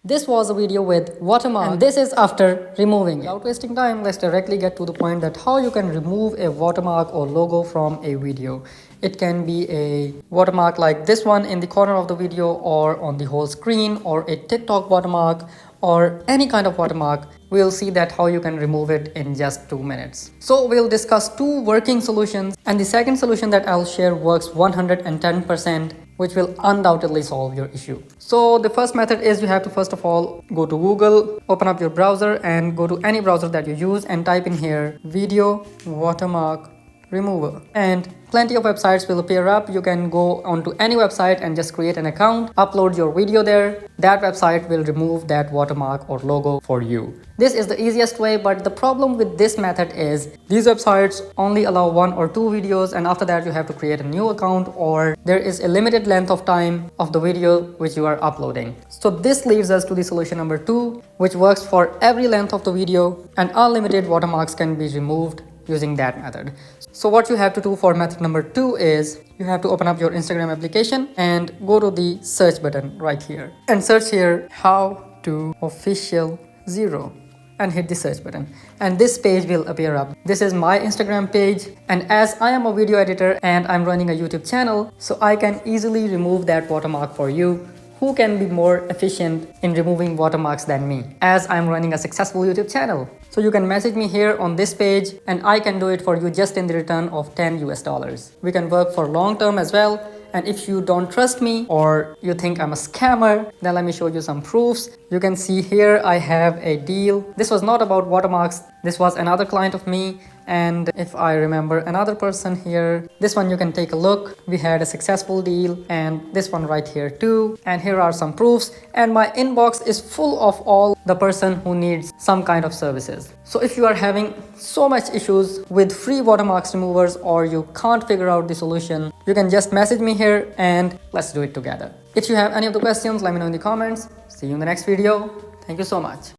This was a video with Watermark, and this is after removing it. Without wasting time, let's directly get to the point that how you can remove a watermark or logo from a video. It can be a watermark like this one in the corner of the video, or on the whole screen, or a TikTok watermark, or any kind of watermark. We'll see that how you can remove it in just 2 minutes. So we'll discuss two working solutions, and the second solution that I'll share works 110%, which will undoubtedly solve your issue. So the first method is you have to first of all go to Google, open up your browser and go to any browser that you use and type in here video watermark remover, and plenty of websites will appear up. You can go onto any website and just create an account, upload your video there. That website will remove that watermark or logo for you. This is the easiest way, but the problem with this method is these websites only allow 1 or 2 videos, and after that you have to create a new account, or there is a limited length of time of the video which you are uploading. So this leads us to the solution number 2, which works for every length of the video, and unlimited watermarks can be removed using that method. So what you have to do for method number 2 is you have to open up your Instagram application and go to the search button right here and search here how to official 0 and hit the search button, and this page will appear up. This is my Instagram page, and as I am a video editor and I'm running a YouTube channel, so I can easily remove that watermark for you. Who can be more efficient in removing watermarks than me, as I'm running a successful YouTube channel? So you can message me here on this page and I can do it for you just in the return of $10 US. We can work for long term as well. And if you don't trust me or you think I'm a scammer, then let me show you some proofs. You can see here I have a deal. This was not about watermarks. This was another client of me, and if I remember another person here, this one you can take a look. We had a successful deal, and this one right here too. And here are some proofs, and my inbox is full of all the person who needs some kind of services. So if you are having so much issues with free watermarks removers, or you can't figure out the solution, you can just message me here and let's do it together. If you have any of the questions, let me know in the comments. See you in the next video. Thank you so much.